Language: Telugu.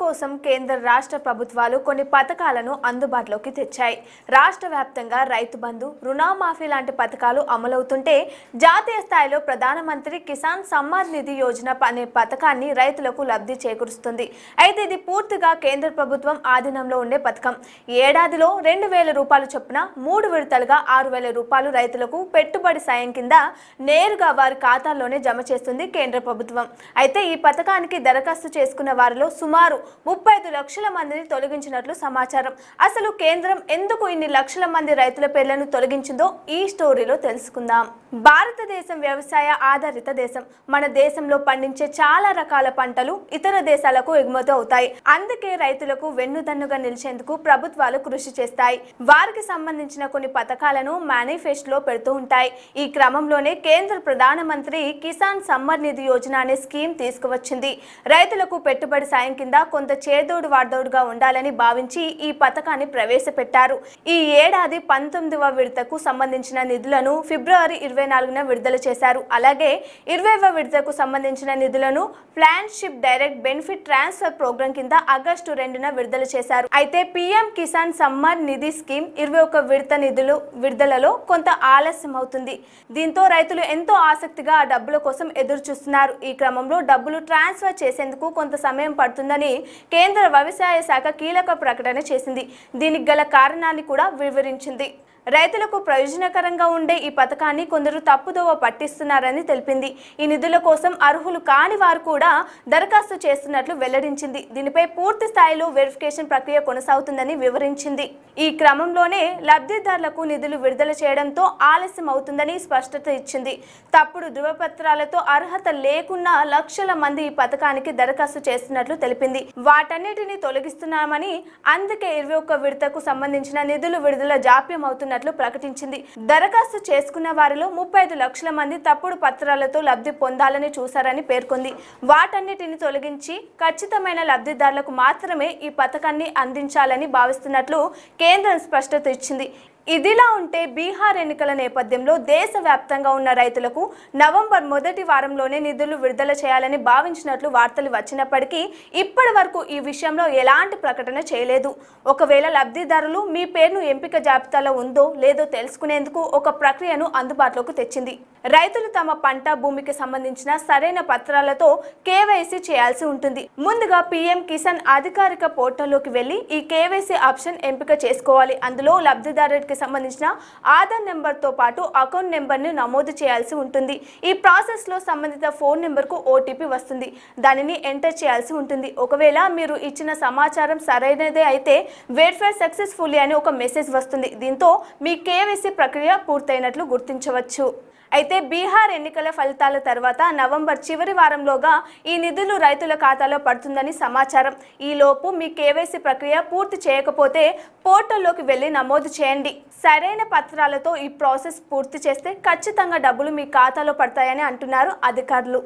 కోసం కేంద్ర రాష్ట్ర ప్రభుత్వాలు కొన్ని పథకాలను అందుబాటులోకి తెచ్చాయి. రాష్ట్ర వ్యాప్తంగా రైతు బంధు, రుణమాఫీ లాంటి పథకాలు అమలవుతుంటే జాతీయ స్థాయిలో ప్రధానమంత్రి కిసాన్ సమ్మాన్ నిధి యోజన అనే పథకాన్ని రైతులకు లబ్ధి చేకూరుస్తుంది. అయితే ఇది పూర్తిగా కేంద్ర ప్రభుత్వం ఆధీనంలో ఉండే పథకం. ఏడాదిలో 2,000 రూపాయలు చొప్పున 3 విడతలుగా 6,000 రూపాయలు రైతులకు పెట్టుబడి సాయం కింద నేరుగా వారి ఖాతాల్లోనే జమ చేస్తుంది కేంద్ర ప్రభుత్వం. అయితే ఈ పథకానికి దరఖాస్తు చేసుకున్న వారిలో సుమారు 35 లక్షల మందిని తొలగించినట్లు సమాచారం. అసలు కేంద్రం ఎందుకు ఇన్ని లక్షల మంది రైతుల పేర్లను తొలగించిందో ఈ స్టోరీలో తెలుసుకుందాం. భారతదేశం వ్యవసాయ ఆధారిత దేశం. మన దేశంలో పండించే చాలా రకాల పంటలు ఇతర దేశాలకు ఎగుమతి అవుతాయి. అందుకే రైతులకు వెన్నుదన్నుగా నిలిచేందుకు ప్రభుత్వాలు కృషి చేస్తాయి. వారికి సంబంధించిన కొన్ని పథకాలను మేనిఫెస్టోలో పెడుతూ ఉంటాయి. ఈ క్రమంలోనే కేంద్ర ప్రధానమంత్రి కిసాన్ సమ్మాన్ నిధి యోజన అనే స్కీమ్ తీసుకువచ్చింది. రైతులకు పెట్టుబడి సాయం కింద కొంత చేదోడు వాదోడుగా ఉండాలని భావించి ఈ పథకాన్ని ప్రవేశపెట్టారు. ఈ ఏడాది 19వ విడతకు సంబంధించిన నిధులను ఫిబ్రవరి 24న విడుదల చేశారు. అలాగే 20వ విడతకు సంబంధించిన నిధులను flagship direct benefit transfer programme కింద ఆగస్టు 2న విడుదల చేశారు. అయితే పీఎం కిసాన్ సమ్మాన్ నిధి స్కీమ్ 21 విడత నిధులు విడుదలలో కొంత ఆలస్యం అవుతుంది. దీంతో రైతులు ఎంతో ఆసక్తిగా ఆ డబ్బుల కోసం ఎదురు చూస్తున్నారు. ఈ క్రమంలో డబ్బులు ట్రాన్స్ఫర్ చేసేందుకు కొంత సమయం పడుతుందని కేంద్ర వ్యవసాయ శాఖ కీలక ప్రకటన చేసింది. దీనికి గల కారణాన్ని కూడా వివరించింది. రైతులకు ప్రయోజనకరంగా ఉండే ఈ పథకాన్ని కొందరు తప్పుదోవ పట్టిస్తున్నారని తెలిపింది. ఈ నిధుల కోసం అర్హులు కాని వారు కూడా దరఖాస్తు చేస్తున్నట్లు వెల్లడించింది. దీనిపై పూర్తి స్థాయిలో వెరిఫికేషన్ ప్రక్రియ కొనసాగుతుందని వివరించింది. ఈ క్రమంలోనే లబ్ధిదారులకు నిధులు విడుదల చేయడంతో ఆలస్యం అవుతుందని స్పష్టత ఇచ్చింది. తప్పుడు ధృవపత్రాలతో అర్హత లేకున్నా లక్షల మంది ఈ పథకానికి దరఖాస్తు చేస్తున్నట్లు తెలిపింది. వాటన్నిటిని తొలగిస్తున్నామని, అందుకే 21 విడతకు సంబంధించిన నిధులు విడుదల జాప్యం అవుతున్నట్లు ప్రకటించింది. దరఖాస్తు చేసుకున్న వారిలో 35 లక్షల మంది తప్పుడు పత్రాలతో లబ్ధి పొందాలని చూశారని పేర్కొంది. వాటన్నిటిని తొలగించి ఖచ్చితమైన లబ్ధిదారులకు మాత్రమే ఈ పథకాన్ని అందించాలని భావిస్తున్నట్లు కేంద్రం స్పష్టత ఇచ్చింది. ఇదిలా ఉంటే బీహార్ ఎన్నికల నేపథ్యంలో దేశవ్యాప్తంగా ఉన్న రైతులకు నవంబర్ మొదటి వారంలోనే నిధులు విడుదల చేయాలని భావించినట్లు వార్తలు వచ్చినప్పటికీ ఇప్పటి వరకు ఈ విషయంలో ఎలాంటి ప్రకటన చేయలేదు. ఒకవేళ లబ్ధిదారులు మీ పేరును ఎంపిక జాబితాలో ఉందో లేదో తెలుసుకునేందుకు ఒక ప్రక్రియను అందుబాటులోకి తెచ్చింది. రైతులు తమ పంట భూమికి సంబంధించిన సరైన పత్రాలతో కేవైసీ చేయాల్సి ఉంటుంది. ముందుగా పీఎం కిసాన్ అధికారిక పోర్టల్లోకి వెళ్లి ఈ కేవైసీ ఆప్షన్ ఎంపిక చేసుకోవాలి. అందులో లబ్ధిదారుడికి సంబంధించిన ఆధార్ నెంబర్ తో పాటు అకౌంట్ నెంబర్ ని నమోదు చేయాల్సి ఉంటుంది. ఈ ప్రాసెస్ లో సంబంధిత ఫోన్ నెంబర్ కు ఓటీపీ వస్తుంది. దానిని ఎంటర్ చేయాల్సి ఉంటుంది. ఒకవేళ మీరు ఇచ్చిన సమాచారం సరైనదే అయితే వెరిఫై సక్సెస్ఫుల్లీ అని ఒక మెసేజ్ వస్తుంది. దీంతో మీ కేవైసీ ప్రక్రియ పూర్తయినట్లు గుర్తించవచ్చు. అయితే బీహార్ ఎన్నికల ఫలితాల తర్వాత నవంబర్ చివరి వారంలోగా ఈ నిధులు రైతుల ఖాతాలో పడుతుందని సమాచారం. ఈలోపు మీ కేవైసీ ప్రక్రియ పూర్తి చేయకపోతే పోర్టల్లోకి వెళ్లి నమోదు చేయండి. సరైన పత్రాలతో ఈ ప్రాసెస్ పూర్తి చేస్తే ఖచ్చితంగా డబ్బులు మీ ఖాతాలో పడతాయని అంటున్నారు అధికారులు.